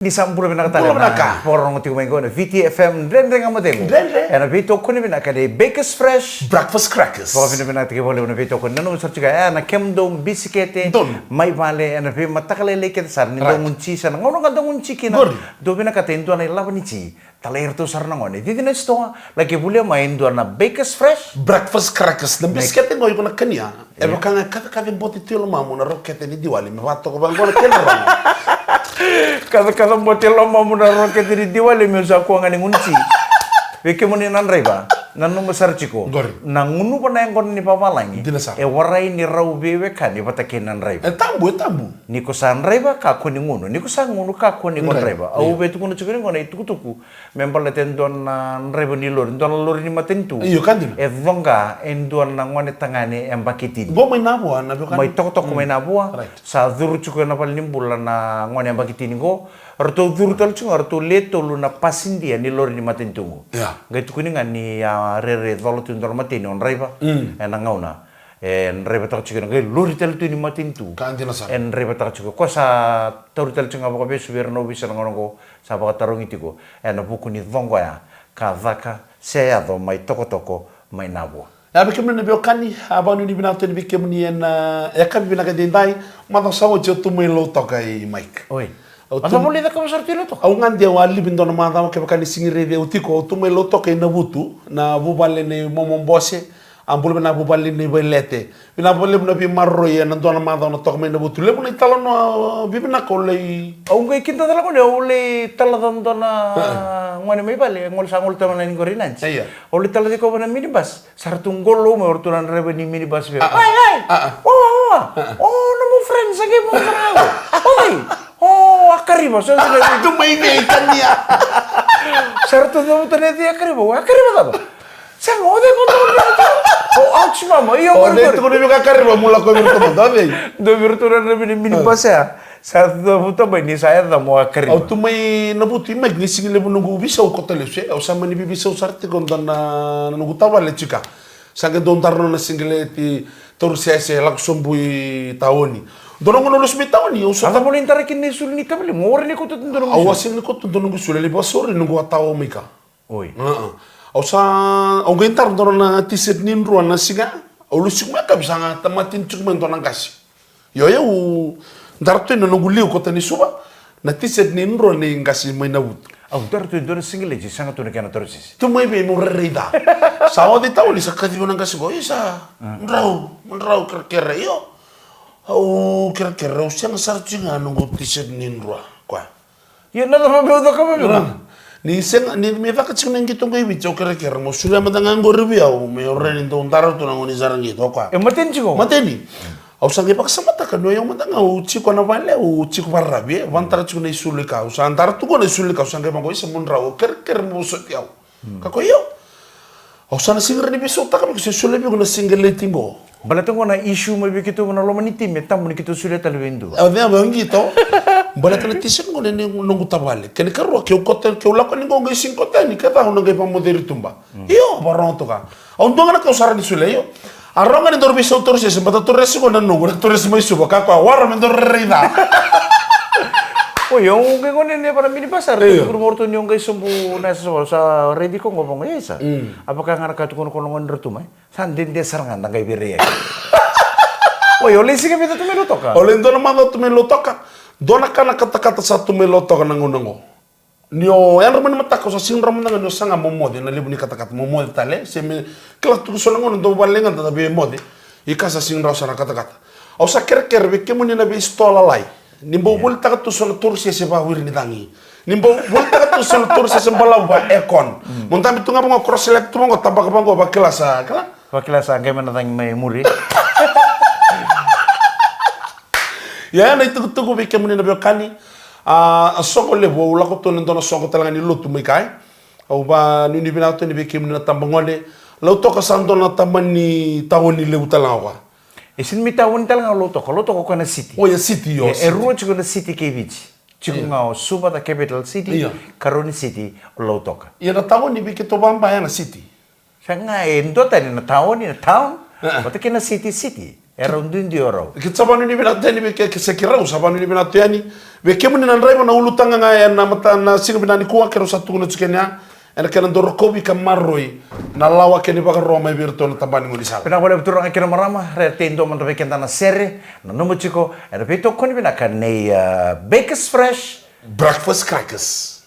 Ni sampura binakata Pula binaka. porong ti kumain VTFM rendeng amatengo. Rendeng. Ana vito kuni binaka de Bakers Fresh. Breakfast crackers. Bawa bina binaka ke boleh vito kun nanu search ka ana kem dong bisikete Don. mai vale ana vi matakale leke sar ni Right. dong unci sana ngono kan dong unci kina. Good. Do binaka tentu ana lawan ici. Talair tu sar nangone. Di dina sto lagi boleh main do ana Bakers Fresh. Breakfast crackers. Na biscuit ngo yuko na kanya. Eba kanga kata boti tilo mamu na rocket ni diwali. Me vato ko bangona kena. Kada motel lo mau muna roket di diwali mi usa ko ngani ngunci. Weke muni nanrai ba. Nanu besar ciko. Gori. Nangunu pa na yang kon ni pamalangi. Dinasar. E warai ni rau bewe kan ni patake nanrai ba. Tambu. Ni ko sanrai ba ka ko ni ngunu. Ni ko sang ngunu ka ko ni ngonrai ba. Au Iya. betu kono ciko ni ngona tuku. Membal le tendon nanrai ba ni lor. Don lor ni matentu. Iyo kan din. E vonga endon na ngone tangane embakiti. Go may nabo na kan. Mai tok mai nabua Right. sa dur cuko na pal nimbula na ngone bakiti ningo arto dur tal cunga arto leto lu na pasindia ni lor ni matentungu Ya. gai tu kuninga ni rere valo tu ndor mateni on raiba en ngauna en reba tak cuko gai lor tal tu ni matentu Kan din sa. en reba tak cuko ko sa tor tal cunga bako besu ber no bisa ngono ko sa baka tarong itiko en buku ni vongo ya ka vaka se ya do mai toko mai nabua. Ya bikin ni biokani abang ni binato ni bikin ni ya kan binaka dindai mata sawo jotu mai lo tokai Mike. Oi. Au Asa boleh tak kamu sorti lo to? Au ngandi au ali bindona mata ke bakani singire de utiko tu mai lo tokai na butu na bubale ni momon bose ambul bena bubale ni belete. Bina bole bena bi marro ya na dona mata na tok mai na butu le bena talon bibina ko le Au ngai kinta tala ko ne ole tala dona ngone mai bale ngol sangol tama ni gorinan. Iya. Ole tala di ko bana minibus. Sartu ngolo mo orturan rebe ni minibus be. Ah, ah. Ai ai. Ah, ah. Oh. Oh, no mo friends lagi mo sarao. Oi. Oh, akariba so tu mai nei kania. sartu do tane di akariba. Akariba taba. Sa ngode ko to. Oh, ouch mama. Iyo Oh, ko. de tu ko ni kakari ba mula ko virtual dave. Do virturan rebe ni minibus ya. Sartu do buta ba ni saya da mo akariba. Au tu mai na butu imag ni singile bu nungu bisa ko tele se au sama ni bisa usarte kon na nungu tawa le chika sange don tarno na singile ti tor se langsung bui taoni dono ngono los taoni au Ata boleh intarakin ni sul ni tabli. Mor ni ko to tundoro. au asin ni ko tu nungu sule le basori nungu atawo mika Oi. au sa au gentar dono na tiset nin ruan na siga au lu sikma ka bisa nga tamatin chukmen dono ngasi yo yo darto no nungu liu ko tani suba na tiset nin ruan ni ngasi mai na but Au dar tu indona single ji sangat tu nekana terus. tu mai be mo rerida sawa di tahu li sakati mo nang kasigo isa ndrau kera yo au kera usiang sarcing anu go tiset nin rua kwa Ya nada ma beudo ka ma. ni seng ni me va kacing nang kitong kai bicho kera mo sudah matang anggo ribiau me oren into untaro tu nang ni sarang gitu kwa E maten chiko. mateni au sangi pak samata kan no yang matang au chiko na vale au chiko parrabi vantara chiko na isulika au santara tu go na isulika au sangi mango isa mun rau ker mo sotiau kako yo au sana singre ni biso ta ka se sulebi go na single tingo Bala tengo na issue mo bikitu na lo maniti metam ni kitu sulit talwendo. au dia bang gitu bala tana tisen go na nungu tabale ken karo ke kotel ke ulako ni go ngai sing kotel ni kata ho ngai pamoderi tumba yo baron to ka au ndonga na ka usara ni suleyo arronga ni dorbi so torse se mata torres go na nungu na torres mai suba ka ko warra men dorreida Oh yung kay ko ne para mini pasar. Kur morto ni yung kay sumbu na sa ready ko ngobong isa. Apakah nga nakatukono kono ngon rumah? San din dia sarangan kay bire. Oh yo lesi kami tu meluto ka. Oleh dona manda tu melotoka dona kana kata-kata satu melotoka nango nio yang ramai mata ko sa sing ramai nango sanga momode na libu ni kata-kata momode tale se me kala tu so nango do balengan ta be mode ikasa sing rasa na kata-kata au sa ker be kemuni na be stola lai nimbo bol ta tu so tursi se ba wir ni tangi nimbo bol ta tu so tursi se bala ba ekon montam tu ngabo cross select tu ngo tabak bango ba kelasa kala Wakila sa kay manatang may muri. Ya na itu be kemuni na be kani soko le bo la ko to ndona soko talanga ni lotu mai kai au ba ni ni binato ni be kemuni na tambangole lo to ka sando na tamani tawoni le utalawa Isin mi tawon talaga loto ko kana city. o ya city yo E ruo chiko na city kay beach. Chiko nga suba the capital city. Iya. Karoni city loto ka. ya na tawoni be ke to bamba ya na city Siya nga endo tayo na town. Bata kina city. era undindi oro. Ke sabanu ni binatani be ke sekirau sabanu ni binatani be ke mun nan raiba na ulutanga nga na mata na singa binani kuwa kero satu kuno tsikenya ena kana dor kobi kamarroi na lawa ke ni baka roma virto na tabani ngoni sala. Pena kole betul kira marama re tendo man be kenta na sere na nomo chiko era peto koni bina kanei Bakers Fresh Breakfast crackers.